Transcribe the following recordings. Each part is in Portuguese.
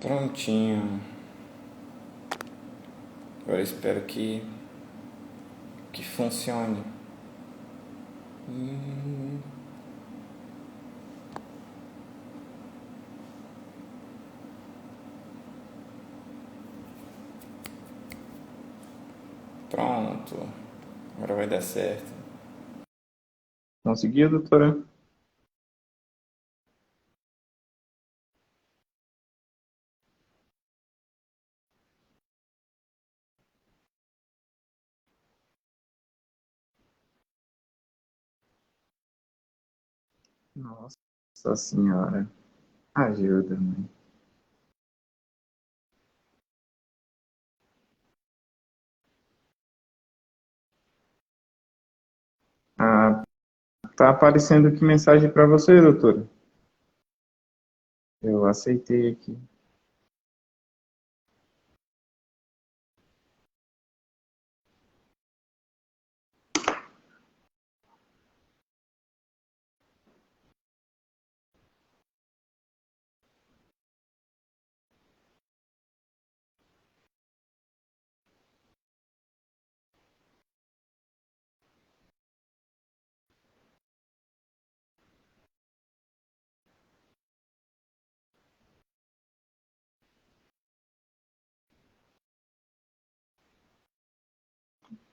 Prontinho. Agora espero que funcione. Pronto. Agora vai dar certo. Conseguiu, doutora? Nossa senhora. Ajuda, mãe. Ah, tá aparecendo que mensagem para você, doutora? Eu aceitei aqui.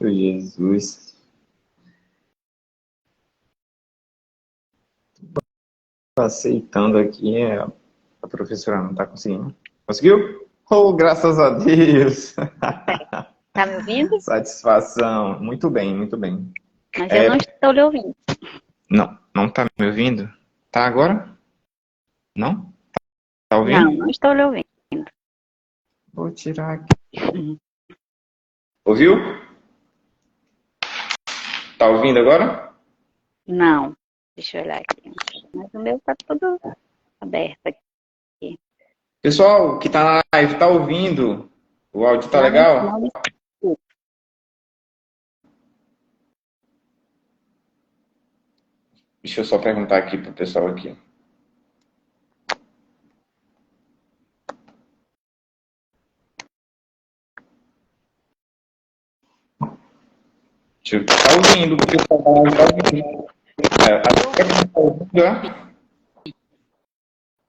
Ô, Jesus. Tô aceitando aqui, a professora não tá conseguindo. Conseguiu? Oh, graças a Deus! Tá me ouvindo? Satisfação. Muito bem, muito bem. Mas eu não estou lhe ouvindo. Não tá me ouvindo? Tá agora? Não? Tá Não, ouvindo? não estou lhe ouvindo. Vou tirar aqui. Ouviu? Tá ouvindo agora? Não. Deixa eu olhar aqui. Mas o meu tá tudo aberto aqui. Pessoal que tá na live, tá ouvindo? O áudio tá Não, legal? não me escuto. Deixa eu só perguntar aqui pro pessoal aqui. Tá ouvindo, o pessoal da live tá ouvindo. Até que tá ouvindo,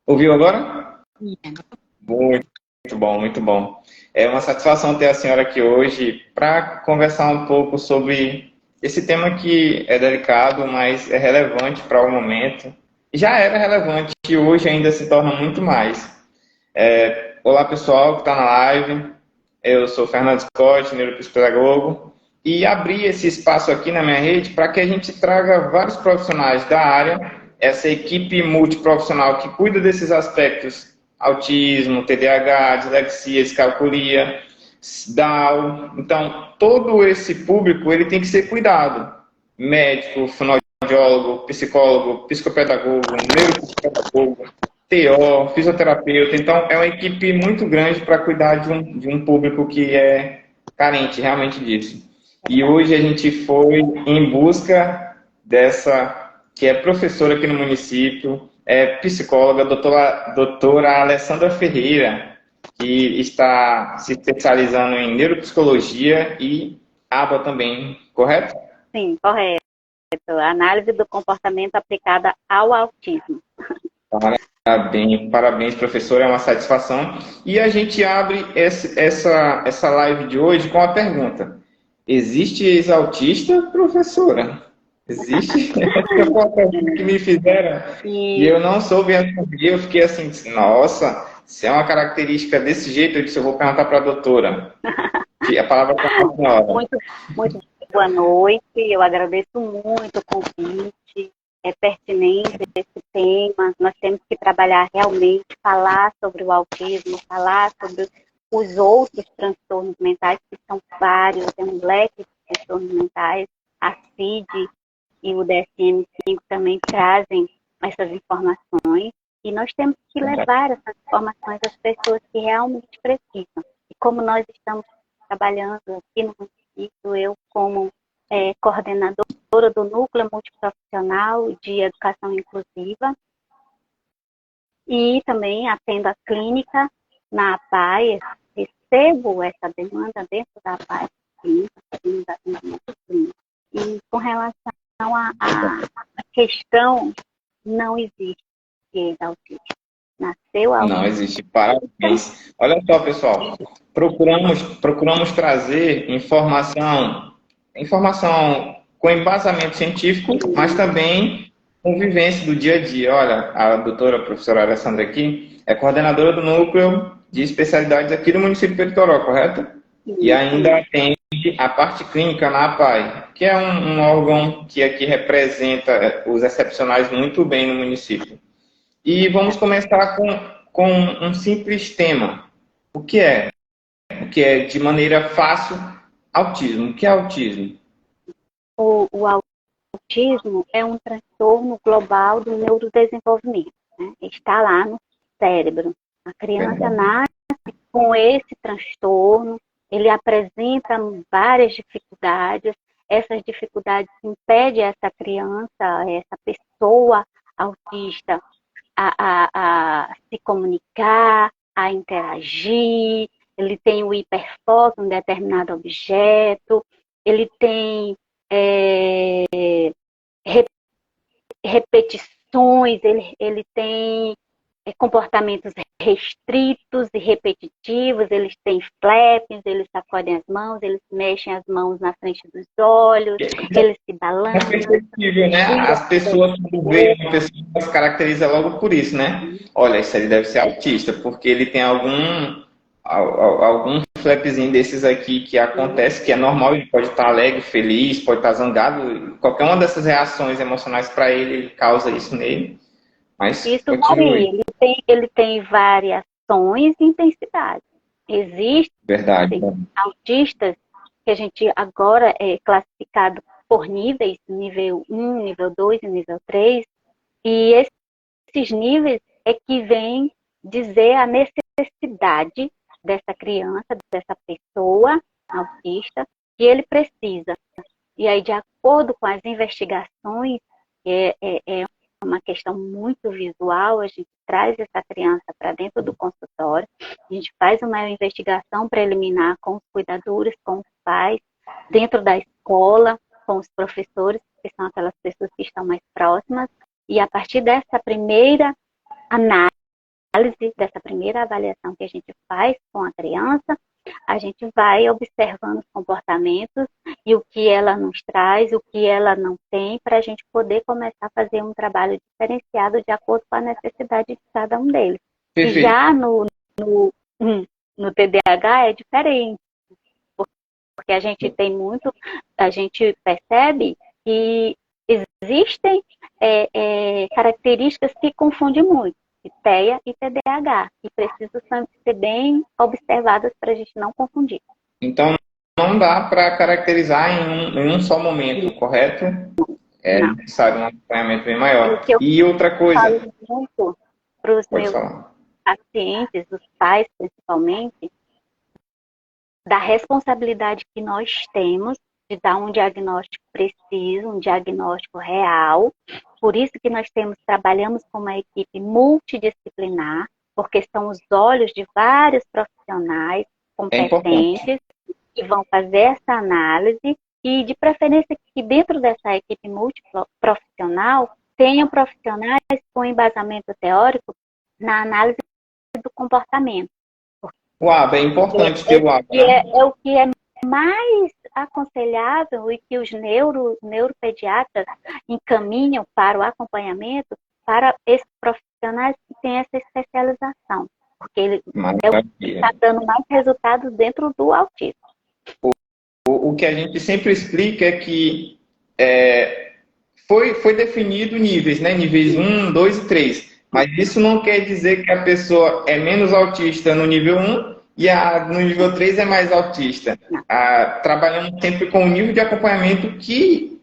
ouviu agora? Muito bom, muito bom. É uma satisfação ter a senhora aqui hoje para conversar um pouco sobre esse tema que é delicado, mas é relevante para o momento. Já era relevante e hoje ainda se torna muito mais. Olá, pessoal que está na live. Eu sou Fernando Scott, neuropsicopedagogo, e abri esse espaço aqui na minha rede para que a gente traga vários profissionais da área, essa equipe multiprofissional que cuida desses aspectos, autismo, TDAH, dislexia, descalculia, Down. Então, todo esse público ele tem que ser cuidado. Médico, fonoaudiólogo, psicólogo, psicopedagogo, neuropsicopedagogo, TO, fisioterapeuta. Então, é uma equipe muito grande para cuidar de um público que é carente realmente disso. E hoje a gente foi em busca dessa, que é professora aqui no município, é psicóloga, doutora Alessandra Ferreira, que está se especializando em neuropsicologia e ABA também, correto? Sim, correto. Análise do comportamento aplicada ao autismo. Parabéns, parabéns, professor, é uma satisfação. E a gente abre essa live de hoje com a pergunta: existe ex-autista, professora? Existe? Essa foi a pergunta que me fizeram e eu não soube responder. Eu fiquei assim, nossa, se é uma característica desse jeito, eu disse, eu vou perguntar para a doutora. Que a palavra está com a senhora. Muito boa noite. Eu agradeço muito o convite. É pertinente esse tema. Nós temos que trabalhar realmente, falar sobre o autismo, falar sobre os outros transtornos mentais, que são vários, tem um leque de transtornos mentais. A CID e o DSM-5 também trazem essas informações. E nós temos que levar essas informações às pessoas que realmente precisam. E como nós estamos trabalhando aqui no município, eu como coordenadora do Núcleo Multiprofissional de Educação Inclusiva e também atendo a clínica na APAE, recebo essa demanda dentro da APAE, da atendimento clínico. E com relação à questão, não existe gays autistas. Nasceu autista. Não existe. Parabéns. Olha só, pessoal. Procuramos trazer informação com embasamento científico, mas também com vivência do dia a dia. Olha, a doutora, a professora Alessandra aqui, é coordenadora do núcleo de especialidades aqui do município de Peritoró, correto? E ainda atende a parte clínica na APAE, que é um órgão que aqui representa os excepcionais muito bem no município. E vamos começar com um simples tema. O que é? O que é, de maneira fácil, autismo? O que é autismo? O autismo é um transtorno global do neurodesenvolvimento, né? Está lá no cérebro. A criança nasce com esse transtorno, ele apresenta várias dificuldades, essas dificuldades impedem essa criança, essa pessoa autista a se comunicar, a interagir, ele tem o hiperfoco em determinado objeto, ele tem repetições, ele tem comportamentos restritos e repetitivos, eles têm flaps, eles sacodem as mãos, eles mexem as mãos na frente dos olhos, eles se balançam. É perceptível, né? As pessoas, quando veem uma pessoa, se caracteriza logo por isso, né? Olha, isso aí deve ser autista, porque ele tem algum flapzinho desses aqui que acontece, que é normal, ele pode estar alegre, feliz, pode estar zangado, qualquer uma dessas reações emocionais para ele causa isso nele. Mas isso varia, ele tem variações e intensidades. Existem autistas que a gente agora é classificado por níveis, nível 1, nível 2 e nível 3, e esses níveis é que vêm dizer a necessidade dessa criança, dessa pessoa autista, que ele precisa. E aí, de acordo com as investigações, é uma questão muito visual, a gente traz essa criança para dentro do consultório, a gente faz uma investigação preliminar com os cuidadores, com os pais, dentro da escola, com os professores, que são aquelas pessoas que estão mais próximas, e a partir dessa primeira análise, dessa primeira avaliação que a gente faz com a criança, a gente vai observando os comportamentos e o que ela nos traz, o que ela não tem, para a gente poder começar a fazer um trabalho diferenciado de acordo com a necessidade de cada um deles. Perfeito. E já no TDAH é diferente, porque a gente percebe que existem características que confundem muito. TEA e TDAH, que precisam ser bem observadas para a gente não confundir. Então, não dá para caracterizar em um só momento, correto? É necessário um acompanhamento bem maior. E outra coisa... Eu falo muito para os meus pacientes, os pais principalmente, da responsabilidade que nós temos de dar um diagnóstico preciso, um diagnóstico real. Por isso que nós trabalhamos com uma equipe multidisciplinar, porque são os olhos de vários profissionais competentes que vão fazer essa análise e, de preferência, que dentro dessa equipe multiprofissional tenham profissionais com embasamento teórico na análise do comportamento. O ABA é importante ter o ABA. É o que é mais aconselhável e que os neuropediatras encaminham para o acompanhamento para esses profissionais que têm essa especialização, porque ele está dando mais resultados dentro do autismo. O que a gente sempre explica é que foi definido níveis, né? Níveis 1, 2 e 3, mas isso não quer dizer que a pessoa é menos autista no nível 1 e no nível 3 é mais autista. Trabalhando sempre com o nível de acompanhamento que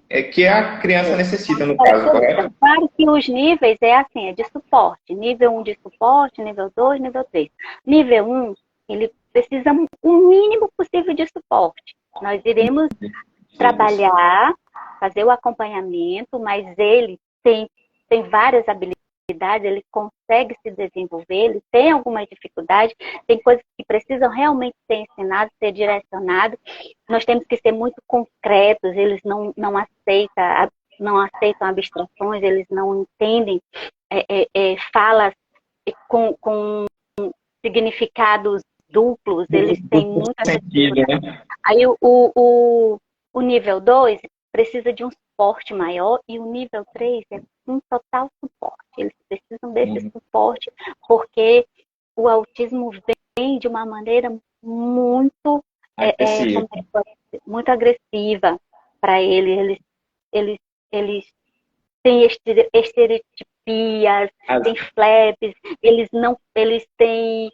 a criança necessita, no caso, correto? Claro que os níveis é de suporte. Nível 1 de suporte, nível 2, nível 3. Nível 1, ele precisa o mínimo possível de suporte. Nós iremos trabalhar, fazer o acompanhamento, mas ele tem várias habilidades ele consegue se desenvolver, ele tem algumas dificuldades, tem coisas que precisam realmente ser ensinadas, ser direcionadas. Nós temos que ser muito concretos, eles não aceitam abstrações, eles não entendem falas com significados duplos, eles têm muita sentido, né? Aí o nível 2 precisa de um suporte maior e o nível 3 é um total suporte. Eles precisam desse suporte porque o autismo vem de uma maneira muito, muito agressiva para eles. Eles têm estereotipias, têm flaps, eles têm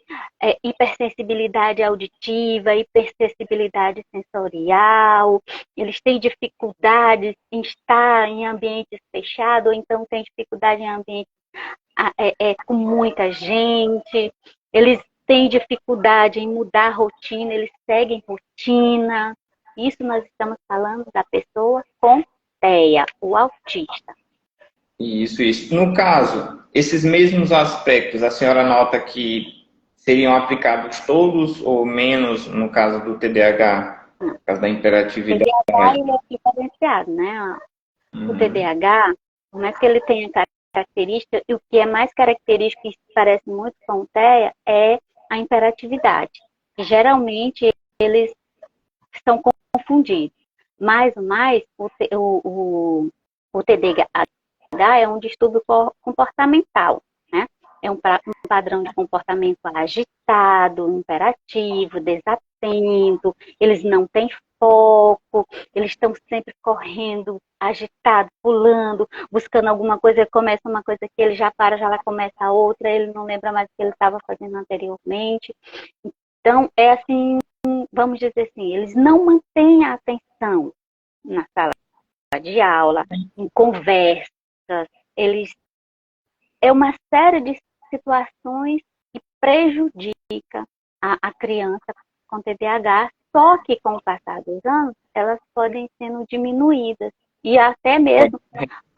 hipersensibilidade auditiva, hipersensibilidade sensorial, eles têm dificuldades em estar em ambientes fechados, ou então têm dificuldade em ambientes com muita gente, eles têm dificuldade em mudar a rotina, eles seguem rotina. Isso nós estamos falando da pessoa com TEA, o autista. Isso. No caso, esses mesmos aspectos, a senhora nota que seriam aplicados todos ou menos no caso do TDAH, no caso da hiperatividade? O TDAH ele é diferenciado, né? O TDAH, por mais que ele tenha característica, e o que é mais característico e se parece muito com o TEA é a hiperatividade. Geralmente, eles são confundidos. Mais o TDAH é um distúrbio comportamental, né? É um padrão de comportamento agitado, imperativo, desatento, eles não têm foco, eles estão sempre correndo, agitados, pulando, buscando alguma coisa, ele começa uma coisa que ele já para, já começa outra, ele não lembra mais o que ele estava fazendo anteriormente. Então, é assim, vamos dizer assim, eles não mantêm a atenção na sala de aula, em conversas, é uma série de situações que prejudica a criança com TDAH, só que com o passar dos anos, elas podem sendo diminuídas. E até mesmo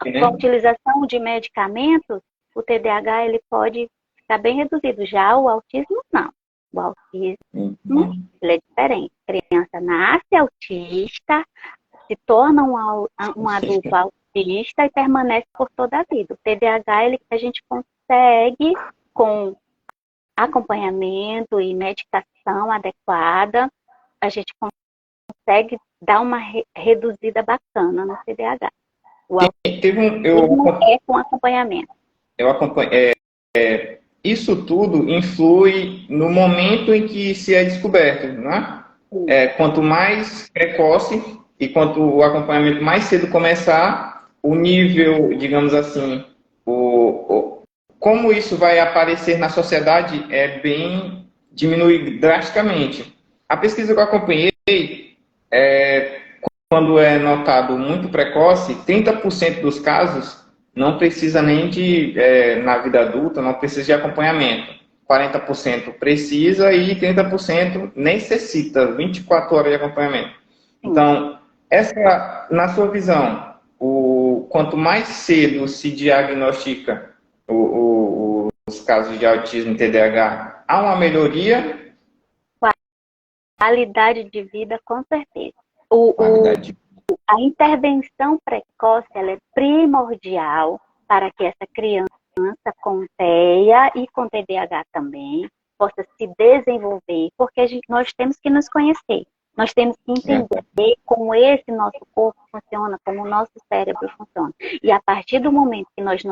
com a utilização de medicamentos, o TDAH ele pode ficar bem reduzido. Já o autismo, não. O autismo ele é diferente. A criança nasce autista, se torna um adulto autista e permanece por toda a vida. O TDAH, a gente consegue, com acompanhamento e medicação adequada, a gente consegue dar uma reduzida bacana no TDAH. O autismo é com acompanhamento. Isso tudo influi no momento em que se é descoberto, não é? Quanto mais precoce e quanto o acompanhamento mais cedo começar, o nível, digamos assim, como isso vai aparecer na sociedade diminui drasticamente. A pesquisa que eu acompanhei, quando é notado muito precoce, 30% dos casos não precisa nem na vida adulta, não precisa de acompanhamento. 40% precisa e 30% necessita 24 horas de acompanhamento. Então, na sua visão, quanto mais cedo se diagnostica os casos de autismo e TDAH, há uma melhoria? Qualidade de vida, com certeza. A intervenção precoce ela é primordial para que essa criança com TEA e com TDAH também possa se desenvolver, porque nós temos que nos conhecer. Nós temos que entender como esse nosso corpo funciona, como o nosso cérebro funciona. E a partir do momento que nós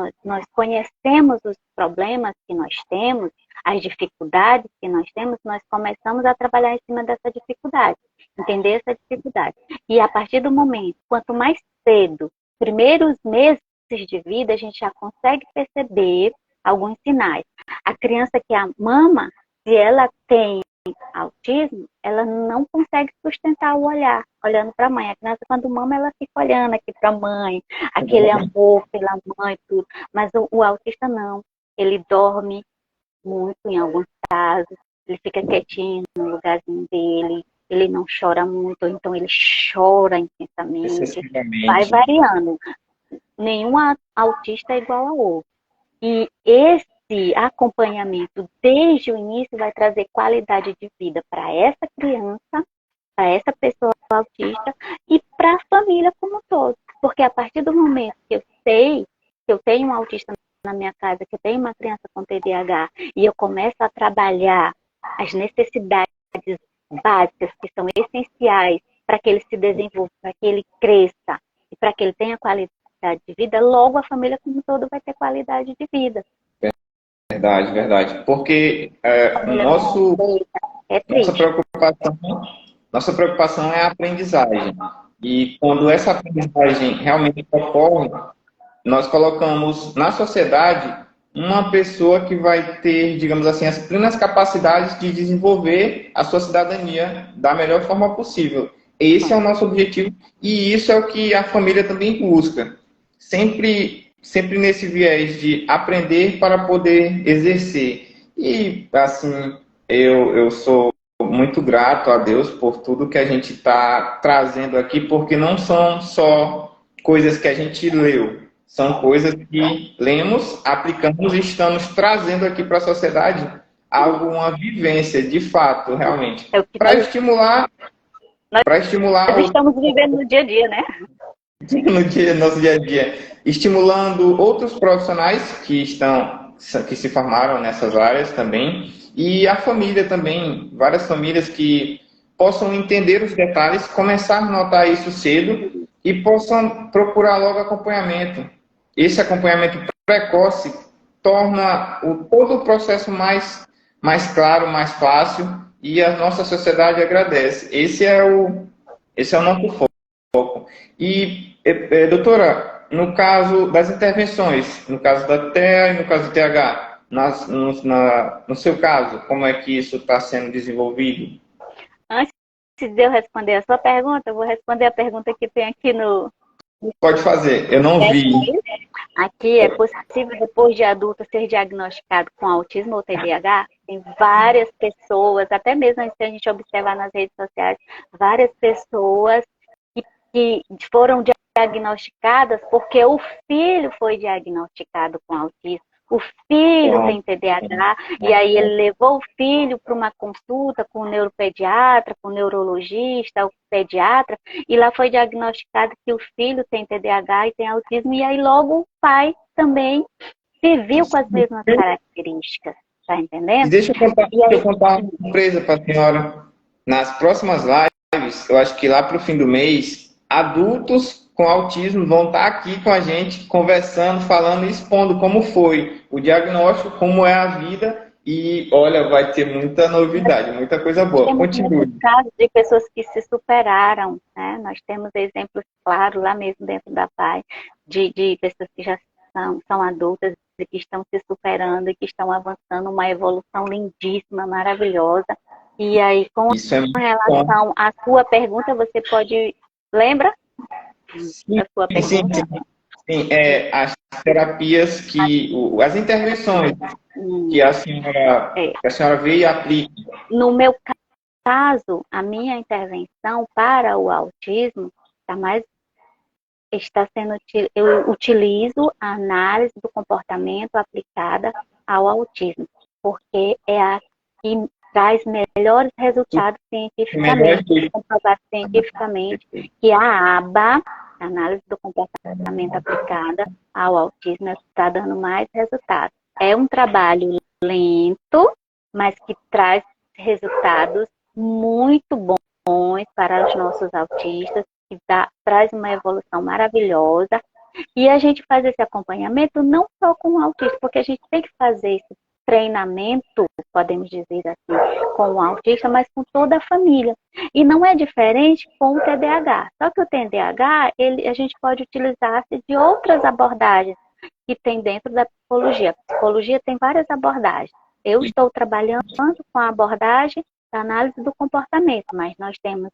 conhecemos os problemas que nós temos, as dificuldades que nós temos, nós começamos a trabalhar em cima dessa dificuldade, entender essa dificuldade. E a partir do momento, quanto mais cedo, primeiros meses de vida, a gente já consegue perceber alguns sinais. A criança que mama, se ela tem autismo, ela não consegue sustentar o olhar, olhando para a mãe. A criança, quando mama, ela fica olhando aqui para a mãe, aquele amor pela mãe, tudo. Mas o autista não. Ele dorme muito em alguns casos, ele fica quietinho no lugarzinho dele, ele não chora muito, ou então ele chora intensamente. Vai variando. Nenhum autista é igual ao outro. E esse acompanhamento desde o início vai trazer qualidade de vida para essa criança, para essa pessoa autista e para a família como um todo. Porque a partir do momento que eu sei que eu tenho um autista na minha casa, que eu tenho uma criança com TDAH, e eu começo a trabalhar as necessidades básicas que são essenciais para que ele se desenvolva, para que ele cresça e para que ele tenha qualidade de vida, logo a família como um todo vai ter qualidade de vida. Verdade, verdade. Porque É nossa triste. nossa preocupação é a aprendizagem. E quando essa aprendizagem realmente ocorre, nós colocamos na sociedade uma pessoa que vai ter, digamos assim, as plenas capacidades de desenvolver a sua cidadania da melhor forma possível. Esse é o nosso objetivo e isso é o que a família também busca. Sempre nesse viés de aprender para poder exercer. E, assim, eu sou muito grato a Deus por tudo que a gente está trazendo aqui, porque não são só coisas que a gente leu, são coisas que lemos, aplicamos e estamos trazendo aqui para a sociedade algo, uma vivência de fato, realmente, É o que para estimular, nós estamos vivendo no dia a dia, né? nosso dia a dia, estimulando outros profissionais que se formaram nessas áreas também, e a família também, várias famílias que possam entender os detalhes, começar a notar isso cedo e possam procurar logo acompanhamento. Esse acompanhamento precoce torna todo o processo mais claro, mais fácil, e a nossa sociedade agradece. Esse é o nosso foco. E, doutora, no caso das intervenções, no caso da TEA e no caso do TH, no seu caso, como é que isso está sendo desenvolvido? Antes de eu responder a sua pergunta, eu vou responder a pergunta que tem aqui no... Pode fazer, eu não vi. Aqui é possível, depois de adulto, ser diagnosticado com autismo ou TDAH? Tem várias pessoas, até mesmo se a gente observar nas redes sociais, várias pessoas que foram diagnosticadas porque o filho foi diagnosticado com autismo. O filho tem TDAH, e aí ele levou o filho para uma consulta com o neuropediatra, com o neurologista, o pediatra, e lá foi diagnosticado que o filho tem TDAH e tem autismo, e aí logo o pai também se viu com as mesmas características, tá entendendo? E deixa eu contar uma surpresa para a senhora. Nas próximas lives, eu acho que lá para o fim do mês, adultos com autismo vão estar aqui com a gente, conversando, falando e expondo como foi o diagnóstico, como é a vida. E, olha, vai ter muita novidade, muita coisa boa. Continue. Temos casos de pessoas que se superaram, né? Nós temos exemplos claros lá mesmo dentro da PAI, de pessoas que já são adultas e que estão se superando e que estão avançando uma evolução lindíssima, maravilhosa. E aí, com relação à sua pergunta, você pode... Lembra? Sim, as terapias as intervenções que a senhora vê e aplica. No meu caso, a minha intervenção para o autismo eu utilizo a análise do comportamento aplicada ao autismo, porque é a que traz melhores resultados cientificamente, comprovado cientificamente, que a ABA, análise do comportamento aplicada ao autismo, está dando mais resultados. É um trabalho lento, mas que traz resultados muito bons para os nossos autistas, que traz uma evolução maravilhosa. E a gente faz esse acompanhamento não só com o autista, porque a gente tem que fazer esse treinamento, podemos dizer assim, com o autista, mas com toda a família. E não é diferente com o TDAH. Só que o TDAH, a gente pode utilizar-se de outras abordagens que tem dentro da psicologia. A psicologia tem várias abordagens. Eu estou trabalhando com a abordagem da análise do comportamento, mas nós temos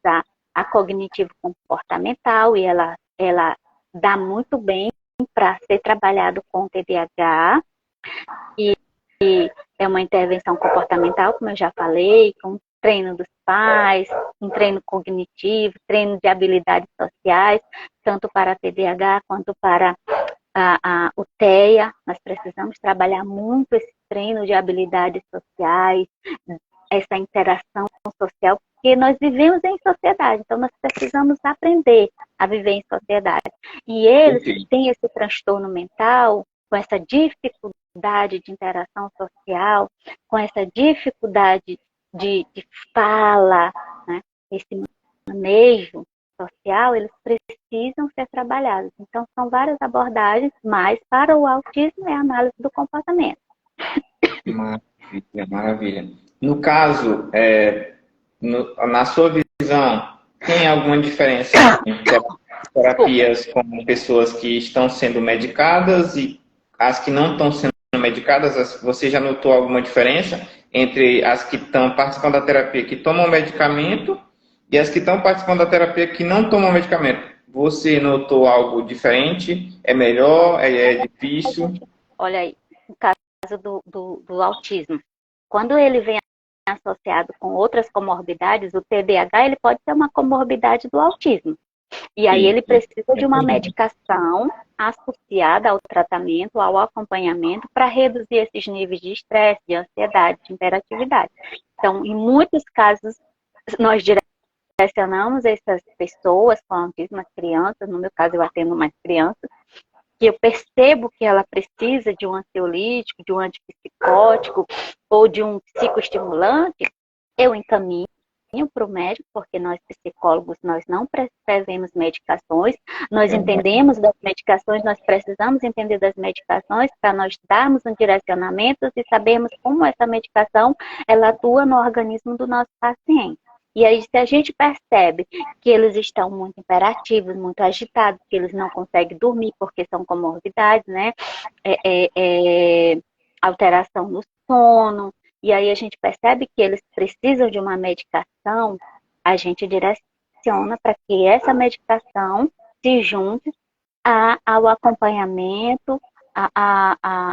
a cognitivo-comportamental, e ela dá muito bem para ser trabalhado com o TDAH, e é uma intervenção comportamental, como eu já falei, com treino dos pais, um treino cognitivo, treino de habilidades sociais, tanto para TDAH quanto para o TEA, nós precisamos trabalhar muito esse treino de habilidades sociais, essa interação social, porque nós vivemos em sociedade, então nós precisamos aprender a viver em sociedade. E eles que têm esse transtorno mental, com essa dificuldade de interação social, com essa dificuldade de fala, né, esse manejo social, eles precisam ser trabalhados. Então, são várias abordagens, mas para o autismo é a análise do comportamento. Maravilha, maravilha. No caso, na sua visão, tem alguma diferença entre terapias com pessoas que estão sendo medicadas e as que não estão sendo medicadas? Você já notou alguma diferença entre as que estão participando da terapia que tomam medicamento e as que estão participando da terapia que não tomam medicamento? Você notou algo diferente? É melhor? É difícil? Olha aí, no caso do autismo, quando ele vem associado com outras comorbidades, o TDAH ele pode ser uma comorbidade do autismo. E aí ele precisa de uma medicação associada ao tratamento, ao acompanhamento, para reduzir esses níveis de estresse, de ansiedade, de hiperatividade. Então, em muitos casos, nós direcionamos essas pessoas com autismo, as crianças, no meu caso eu atendo mais crianças, que eu percebo que ela precisa de um ansiolítico, de um antipsicótico ou de um psicoestimulante, eu encaminho para o médico, porque nós psicólogos, nós não prescrevemos medicações, nós entendemos das medicações, nós precisamos entender das medicações para nós darmos um direcionamento e sabermos como essa medicação ela atua no organismo do nosso paciente. E aí, se a gente percebe que eles estão muito imperativos, muito agitados, que eles não conseguem dormir porque são comorbidades, né? Alteração no sono, e aí a gente percebe que eles precisam de uma medicação, a gente direciona para que essa medicação se junte ao acompanhamento,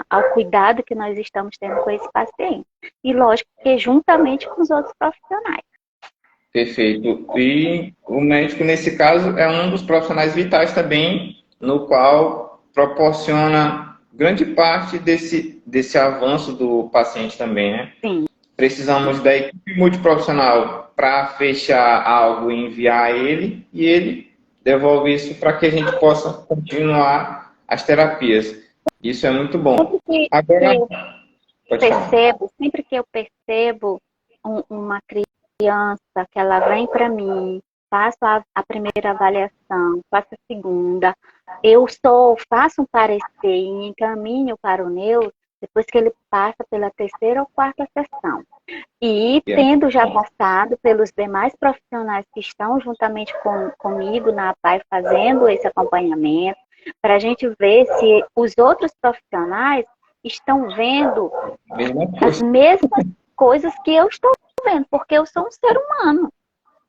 ao cuidado que nós estamos tendo com esse paciente. E lógico que juntamente com os outros profissionais. Perfeito. E o médico, nesse caso, é um dos profissionais vitais também, no qual proporciona grande parte desse avanço do paciente também, né? Sim. Precisamos da equipe multiprofissional para fechar algo e enviar a ele, e ele devolve isso para que a gente possa continuar as terapias. Isso é muito bom. Sempre que eu percebo uma criança que ela vem para mim, faço a primeira avaliação, faço a segunda, eu faço um parecer e encaminho para o neuro depois que ele passa pela terceira ou quarta sessão. E tendo já passado pelos demais profissionais que estão juntamente comigo na APAE fazendo esse acompanhamento, para a gente ver se os outros profissionais estão vendo as mesmas coisas que eu estou vendo, porque eu sou um ser humano.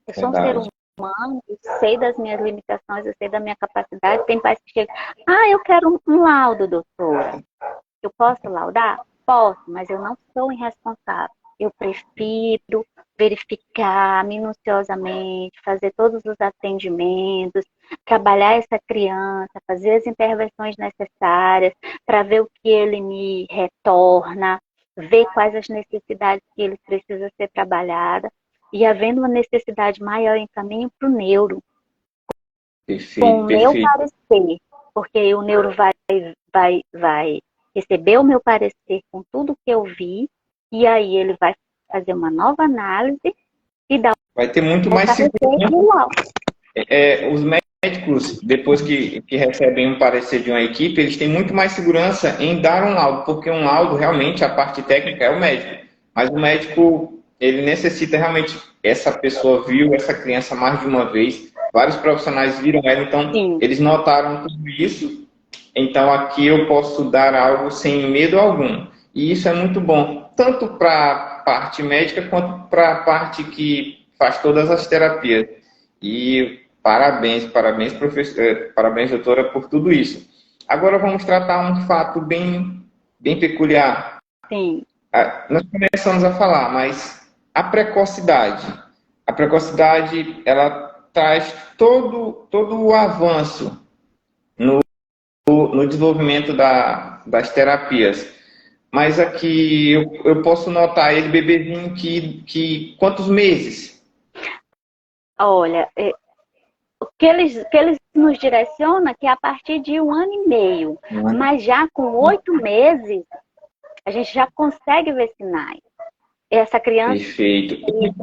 Eu sou um ser humano, eu sei das minhas limitações, eu sei da minha capacidade. Tem pais que chegam, eu quero um laudo, doutora. Eu posso laudar? Posso, mas eu não sou irresponsável. Eu prefiro verificar minuciosamente, fazer todos os atendimentos, trabalhar essa criança, fazer as intervenções necessárias para ver o que ele me retorna, ver quais as necessidades que ele precisa ser trabalhada, e havendo uma necessidade maior, encaminho para o neuro. Com o meu parecer, porque o neuro vai receber o meu parecer com tudo que eu vi, e aí ele vai fazer uma nova análise e dar vai ter muito mais segurança. Os médicos, depois que recebem um parecer de uma equipe, eles têm muito mais segurança em dar um laudo, porque um laudo, realmente, a parte técnica é o médico. Mas o médico, ele necessita realmente, essa pessoa viu essa criança mais de uma vez, vários profissionais viram ela, então eles notaram tudo isso, então aqui eu posso dar algo sem medo algum. E isso é muito bom, tanto para a parte médica quanto para a parte que faz todas as terapias. E parabéns, professor, parabéns, doutora, por tudo isso. Agora vamos tratar um fato bem peculiar. Sim. Nós começamos a falar, mas a precocidade, ela traz todo o avanço no no desenvolvimento das terapias. Mas aqui eu posso notar ele bebezinho que quantos meses? Olha, o que eles nos direcionam é que é a partir de 1 ano e meio. Mas já com 8 meses, a gente já consegue ver sinais. Essa criança, Perfeito.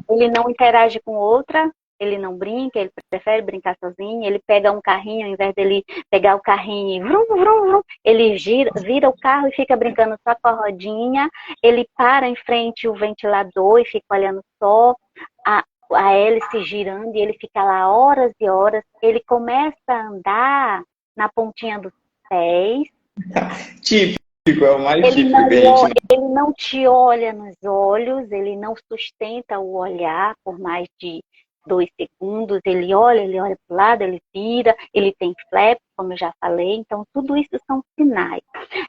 ele não interage com outra, ele não brinca, ele prefere brincar sozinho, ele pega um carrinho, ao invés dele pegar o carrinho e vrum, vrum, vrum, ele vira o carro e fica brincando só com a rodinha, ele para em frente ao ventilador e fica olhando só a hélice girando e ele fica lá horas e horas, ele começa a andar na pontinha dos pés. Típico, é o mais Ele típico que a gente... ele não te olha nos olhos, ele não sustenta o olhar por mais de 2 segundos, ele olha para o lado, ele vira, ele tem flap, como eu já falei, então tudo isso são sinais.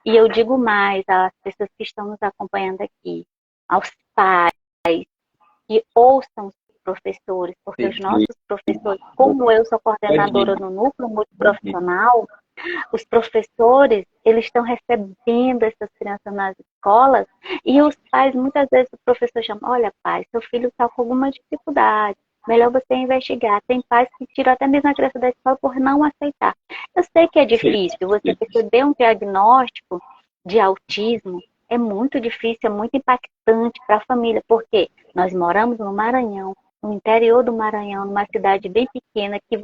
E eu digo mais às pessoas que estão nos acompanhando aqui, aos pais, que ouçam os professores, porque os nossos professores, como eu sou coordenadora no núcleo multiprofissional, os professores, eles estão recebendo essas crianças nas escolas e os pais, muitas vezes o professor chama, olha pai, seu filho está com alguma dificuldade, melhor você investigar. Tem pais que tiram até mesmo a criança da escola por não aceitar. Eu sei que é difícil, você receber um diagnóstico de autismo é muito difícil, é muito impactante para a família, porque nós moramos no Maranhão, no interior do Maranhão, numa cidade bem pequena, que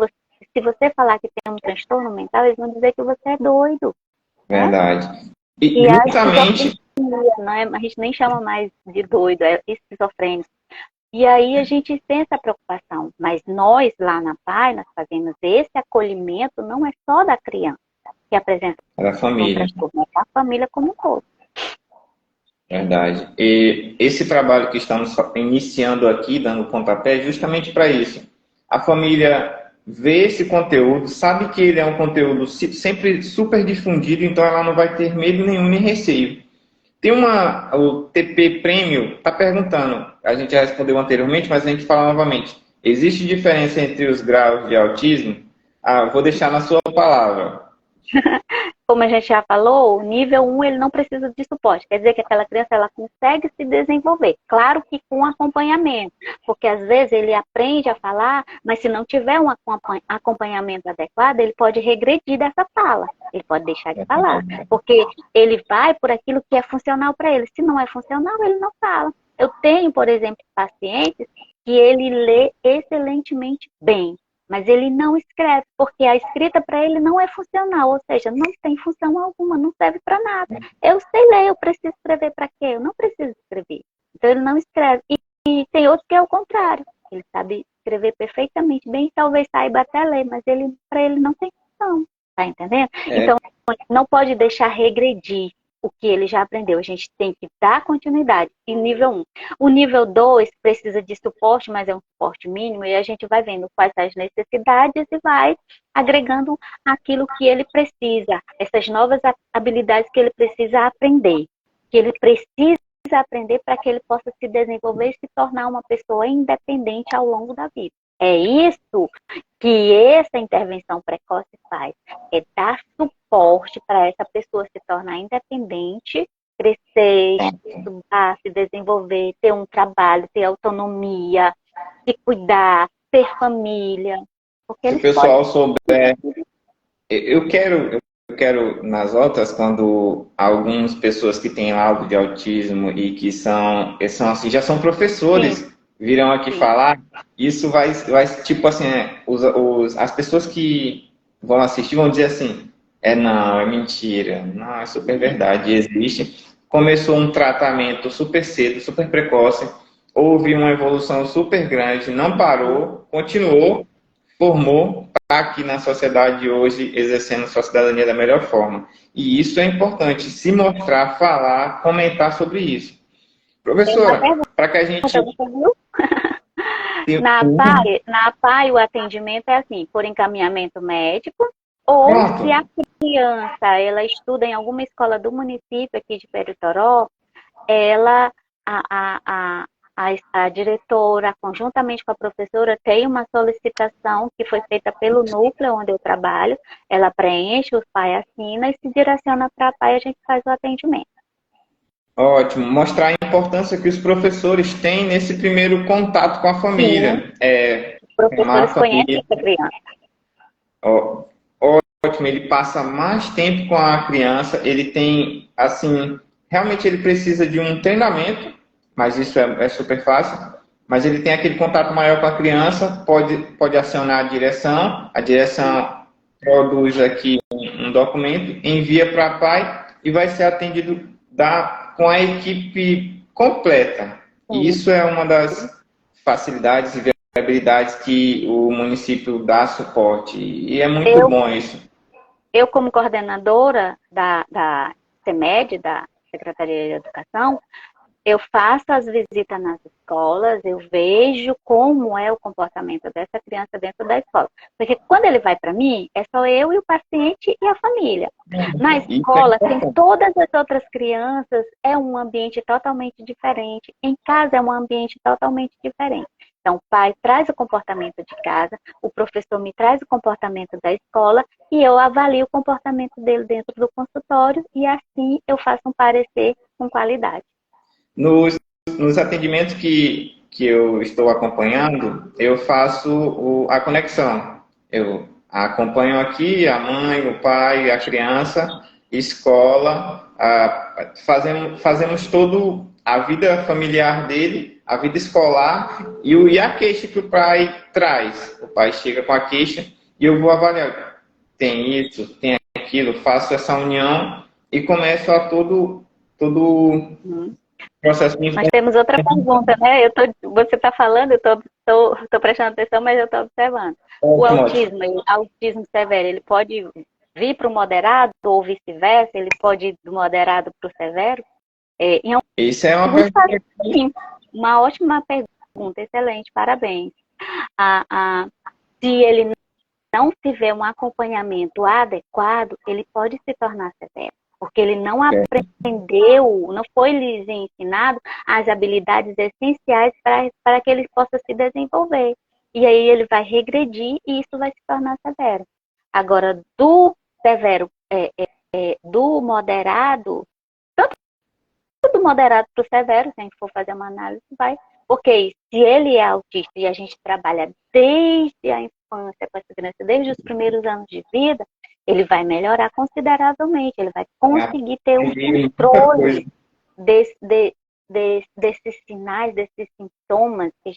se você falar que tem um transtorno mental, eles vão dizer que você é doido. Verdade. Né? E justamente... Não é, a gente nem chama mais de doido, é esquizofrênico. E aí a gente tem essa preocupação. Mas nós, lá na PAI, nós fazemos esse acolhimento, não é só da criança que apresenta da família. É da família como um todo. Verdade. E esse trabalho que estamos iniciando aqui, dando pontapé, é justamente para isso. A família vê esse conteúdo, sabe que ele é um conteúdo sempre super difundido, então ela não vai ter medo nenhum nem receio. Tem o TP Prêmio, está perguntando, a gente já respondeu anteriormente, mas a gente fala novamente. Existe diferença entre os graus de autismo? Vou deixar na sua palavra. Como a gente já falou, o nível 1 ele não precisa de suporte. Quer dizer que aquela criança ela consegue se desenvolver. Claro que com acompanhamento. Porque às vezes ele aprende a falar, mas se não tiver um acompanhamento adequado, ele pode regredir dessa fala. Ele pode deixar de falar. Porque ele vai por aquilo que é funcional para ele. Se não é funcional, ele não fala. Eu tenho, por exemplo, pacientes que ele lê excelentemente bem. Mas ele não escreve, porque a escrita para ele não é funcional, ou seja, não tem função alguma, não serve para nada. Eu sei ler, eu preciso escrever para quê? Eu não preciso escrever. Então ele não escreve. E tem outro que é o contrário. Ele sabe escrever perfeitamente bem, talvez saiba até ler, mas para ele não tem função. Tá entendendo? Então, não pode deixar regredir o que ele já aprendeu. A gente tem que dar continuidade. E nível 1. O nível 2 precisa de suporte, mas é um suporte mínimo, e a gente vai vendo quais são as necessidades e vai agregando aquilo que ele precisa, essas novas habilidades que ele precisa aprender. Que ele precisa aprender para que ele possa se desenvolver e se tornar uma pessoa independente ao longo da vida. É isso que essa intervenção precoce faz, é dar suporte para essa pessoa se tornar independente, crescer, estudar, se desenvolver, ter um trabalho, ter autonomia, se cuidar, ter família. Se o pessoal souber... Eu quero, nas outras, quando algumas pessoas que têm laudo de autismo e que são assim, já são professores... Sim. Virão aqui falar, isso vai tipo assim, as pessoas que vão assistir vão dizer assim, não, é mentira, não, é super verdade, existe. Começou um tratamento super cedo, super precoce, houve uma evolução super grande, não parou, continuou, formou, está aqui na sociedade hoje, exercendo sua cidadania da melhor forma. E isso é importante, se mostrar, falar, comentar sobre isso. Professora, para que a gente... Na PAI, o atendimento é assim, por encaminhamento médico, ou se a criança ela estuda em alguma escola do município aqui de Peritoró, ela, a a diretora, conjuntamente com a professora, tem uma solicitação que foi feita pelo núcleo onde eu trabalho, ela preenche, o pai assina e se direciona para a pai, a gente faz o atendimento. Ótimo. Mostrar a importância que os professores têm nesse primeiro contato com a família. Os professores conhecem essa criança. Ótimo, ele passa mais tempo com a criança, ele tem, assim, realmente ele precisa de um treinamento, mas isso é super fácil, mas ele tem aquele contato maior com a criança, pode acionar a direção produz aqui um documento, envia para a pai e vai ser atendido com a equipe completa. E isso é uma das facilidades e viabilidades que o município dá suporte, e é muito bom isso. Eu, como coordenadora da CEMED, da Secretaria de Educação, eu faço as visitas nas escolas, eu vejo como é o comportamento dessa criança dentro da escola. Porque quando ele vai para mim, é só eu e o paciente e a família. Na escola, tem todas as outras crianças, é um ambiente totalmente diferente. Em casa, é um ambiente totalmente diferente. Então, o pai traz o comportamento de casa, o professor me traz o comportamento da escola e eu avalio o comportamento dele dentro do consultório e assim eu faço um parecer com qualidade. Nos atendimentos que eu estou acompanhando, eu faço a conexão. Eu acompanho aqui a mãe, o pai, a criança, escola, fazemos todo a vida familiar dele, a vida escolar e a queixa que o pai traz. O pai chega com a queixa e eu vou avaliar. Tem isso, tem aquilo, faço essa união e começo a todo processo. Nós temos outra pergunta, né? Você está falando, eu estou prestando atenção, mas eu estou observando. O autismo severo, ele pode vir para o moderado ou vice-versa? Ele pode ir do moderado para o severo? Isso é uma pergunta. Sim, uma ótima pergunta, excelente, parabéns. Se ele não tiver um acompanhamento adequado, ele pode se tornar severo. Porque ele não aprendeu, não foi lhes ensinado as habilidades essenciais para que ele possa se desenvolver. E aí ele vai regredir e isso vai se tornar severo. Agora, do severo, do moderado, tanto do moderado para o severo, se a gente for fazer uma análise, vai. Porque se ele é autista e a gente trabalha desde a infância com essa criança, desde os primeiros anos de vida, ele vai melhorar consideravelmente, ele vai conseguir ter um controle desses sinais, desses sintomas que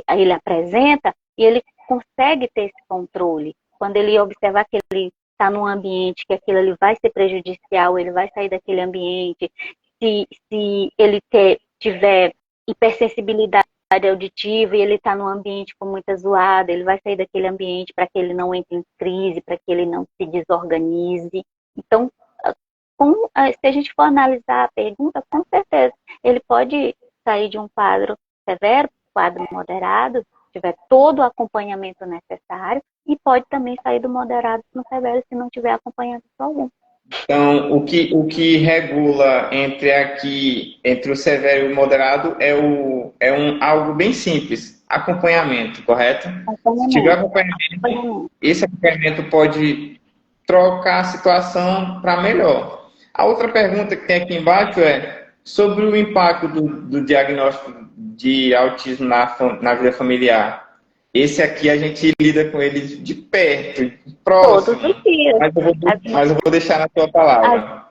ele apresenta, e ele consegue ter esse controle. Quando ele observar que ele está num ambiente que aquilo ali vai ser prejudicial, ele vai sair daquele ambiente. Se ele tiver hipersensibilidade auditiva e ele está num ambiente com muita zoada, ele vai sair daquele ambiente para que ele não entre em crise, para que ele não se desorganize. Então, se a gente for analisar a pergunta, com certeza, ele pode sair de um quadro severo, quadro moderado, se tiver todo o acompanhamento necessário, e pode também sair do moderado para o severo se não tiver acompanhamento algum. Então, o que regula entre o severo e o moderado é algo bem simples, acompanhamento, correto? Se tiver acompanhamento, esse acompanhamento pode trocar a situação para melhor. A outra pergunta que tem aqui embaixo é sobre o impacto do diagnóstico de autismo na vida familiar. Esse aqui a gente lida com ele de perto, próximo. Todos os dias. Mas eu vou deixar na tua palavra.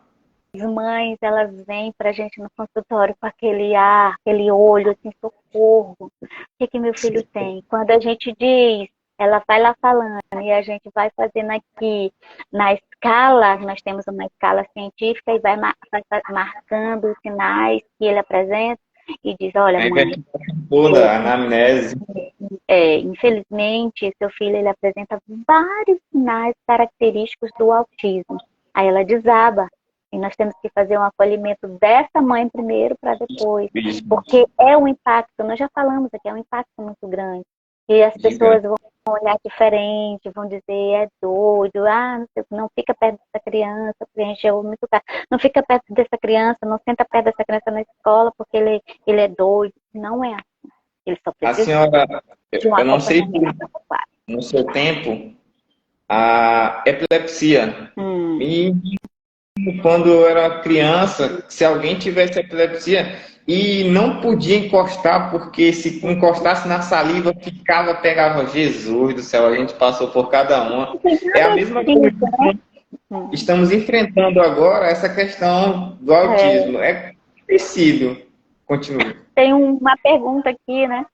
As mães, elas vêm pra gente no consultório com aquele ar, aquele olho, assim, socorro. O que meu filho tem? Quando a gente diz, ela vai lá falando e a gente vai fazendo aqui na escala, nós temos uma escala científica e vai marcando os sinais que ele apresenta e diz, olha, mãe, toda a anamnese. Infelizmente, seu filho ele apresenta vários sinais característicos do autismo. Aí ela desaba. E nós temos que fazer um acolhimento dessa mãe primeiro para depois. Porque é um impacto, nós já falamos aqui, é um impacto muito grande. E as pessoas vão olhar diferente, vão dizer é doido, não, sei, não fica perto dessa criança, preencheu muito caro. Não fica perto dessa criança, não senta perto dessa criança na escola porque ele é doido. Não é assim. Ele só A precisa senhora, de um eu não sei se acompanhamento adequado. no seu tempo, a epilepsia. E quando eu era criança, se alguém tivesse epilepsia e não podia encostar, porque se encostasse na saliva, pegava. Jesus do céu, a gente passou por cada uma. É a mesma coisa que estamos enfrentando agora, essa questão do autismo. É parecido. Continue. Tem uma pergunta aqui, né?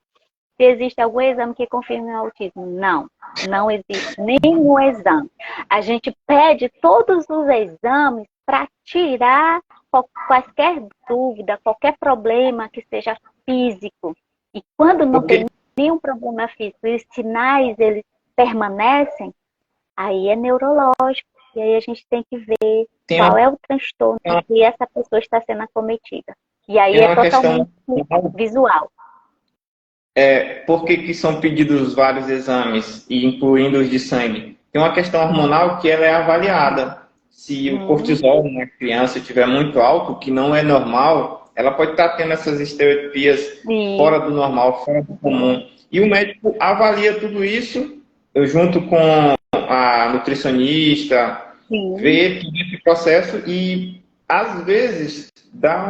Se existe algum exame que confirme o autismo? Não, não existe nenhum exame. A gente pede todos os exames para tirar quaisquer dúvida, qualquer problema que seja físico. E quando não tem nenhum problema físico e os sinais eles permanecem, aí é neurológico. E aí a gente tem que ver qual é o transtorno que essa pessoa está sendo acometida. E aí é totalmente visual. Por que são pedidos vários exames, incluindo os de sangue? Tem uma questão hormonal que ela é avaliada. Se o cortisol na criança estiver muito alto, que não é normal, ela pode estar tendo essas estereotipias fora do normal, fora do comum. E o médico avalia tudo isso, junto com a nutricionista, vê todo esse processo e, às vezes, dá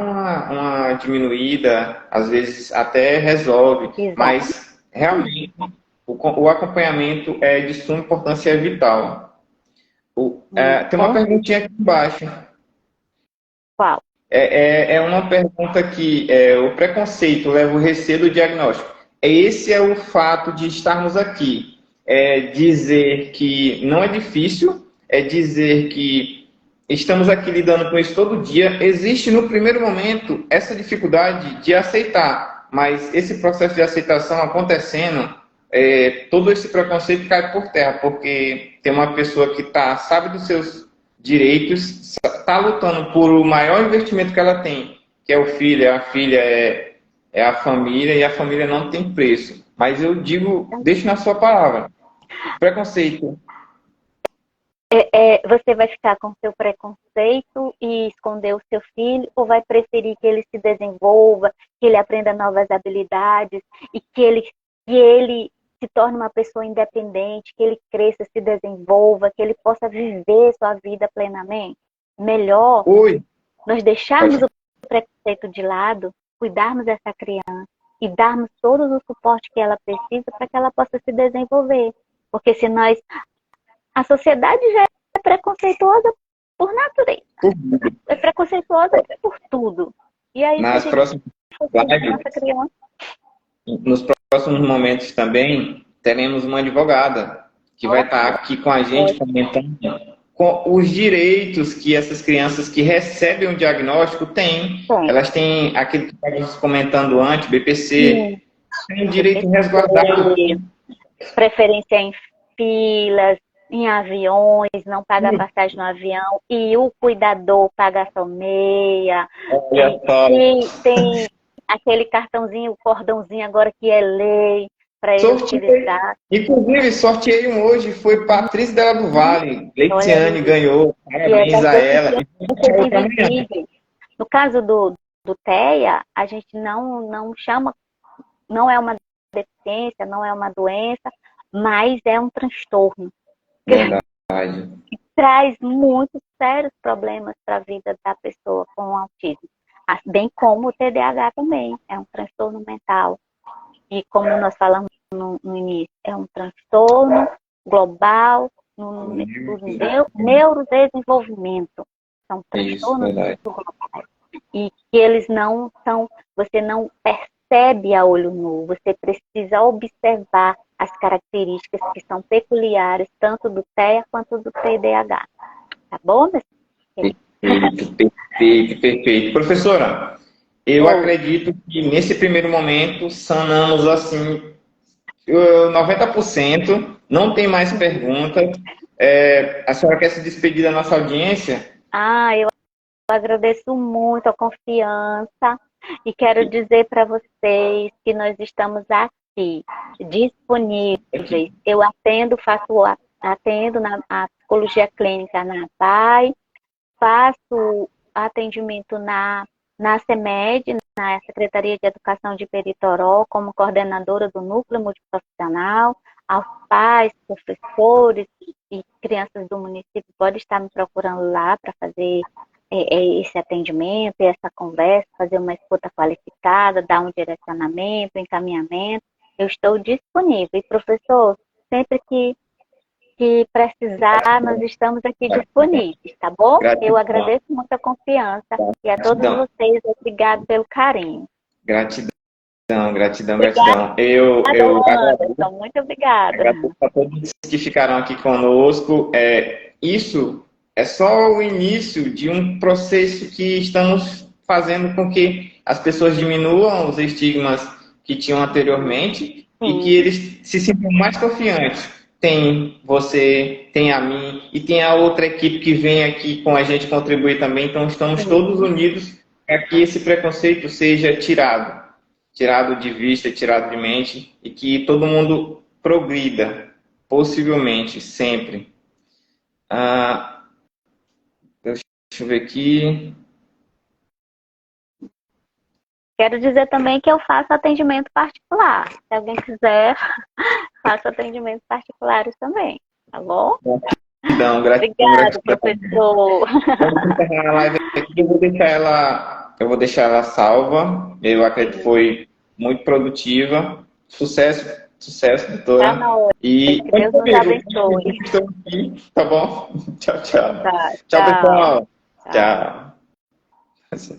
uma diminuída, às vezes até resolve, mas realmente o acompanhamento é de suma importância, é vital. Tem uma perguntinha aqui embaixo. Qual? É uma pergunta que o preconceito leva o receio do diagnóstico. Esse é o fato de estarmos aqui. É dizer que não é difícil, é dizer que estamos aqui lidando com isso todo dia. Existe no primeiro momento essa dificuldade de aceitar, mas esse processo de aceitação acontecendo, todo esse preconceito cai por terra, porque tem uma pessoa que sabe dos seus direitos, está lutando por o maior investimento que ela tem, que é o filho, a filha, é a família, e a família não tem preço. Mas eu digo, deixe na sua palavra, preconceito. Você vai ficar com seu preconceito e esconder o seu filho, ou vai preferir que ele se desenvolva, que ele aprenda novas habilidades e que ele se torne uma pessoa independente, que ele cresça, se desenvolva, que ele possa viver sua vida plenamente? Melhor nós deixarmos o preconceito de lado, cuidarmos dessa criança e darmos todo o suporte que ela precisa para que ela possa se desenvolver. Porque se nós... A sociedade já é preconceituosa por natureza. É preconceituosa por tudo. E aí, nos próximos momentos também, teremos uma advogada que vai estar aqui com a gente comentando com os direitos que essas crianças que recebem o diagnóstico têm. Elas têm aquilo que estávamos comentando antes, BPC, tem direito resguardado. Preferência em filas, em aviões, não paga passagem no avião, e o cuidador paga só meia. Tem aquele cartãozinho, o cordãozinho agora que é lei para ele utilizar. Inclusive, sorteei um hoje, foi Patrícia Della do Vale, Leitiane ganhou, parabéns a ela. No caso do TEA, a gente não chama, não é uma deficiência, não é uma doença, mas é um transtorno. Verdade. Que traz muitos sérios problemas para a vida da pessoa com autismo. Bem como o TDAH também, é um transtorno mental. E como nós falamos no início, é um transtorno global no neurodesenvolvimento. São transtornos globais. E que eles não são, você não percebe a olho nu, você precisa observar as características que são peculiares, tanto do TEA quanto do TDAH. Tá bom, meu filho? Perfeito. Professora, eu acredito que nesse primeiro momento sanamos assim 90%, não tem mais perguntas. A senhora quer se despedir da nossa audiência? Eu agradeço muito a confiança e quero dizer para vocês que nós estamos disponíveis. Eu atendo na a psicologia clínica na APAE, faço atendimento na CEMED, na Secretaria de Educação de Peritoró, como coordenadora do Núcleo Multiprofissional. Aos pais, professores e crianças do município podem estar me procurando lá para fazer esse atendimento, essa conversa, fazer uma escuta qualificada, dar um direcionamento, encaminhamento. Eu estou disponível. E, professor, sempre que precisar, nós estamos aqui disponíveis, tá bom? Gratidão. Eu agradeço muito a confiança e a todos vocês, obrigado pelo carinho. Gratidão, gratidão, Obrigada, gratidão. Eu Anderson, muito obrigada. agradeço a todos que ficaram aqui conosco. Isso é só o início de um processo que estamos fazendo com que as pessoas diminuam os estigmas que tinham anteriormente e que eles se sintam mais confiantes. Tem você, tem a mim e tem a outra equipe que vem aqui com a gente contribuir também. Então, estamos todos unidos para que esse preconceito seja tirado de vista, tirado de mente e que todo mundo progrida, possivelmente, sempre. Deixa eu ver aqui. Quero dizer também que eu faço atendimento particular. Se alguém quiser, faço atendimentos particulares também, tá bom? Gratidão, Obrigada, professor. Vamos encerrar a live aqui. Eu vou deixar ela salva. Eu acredito que foi muito produtiva. Sucesso, doutora. Tá na hora. E que Deus nos abençoe. Estou aqui, tá bom? Tchau, tchau. Tá, Tchau, pessoal. Tchau. Tchau.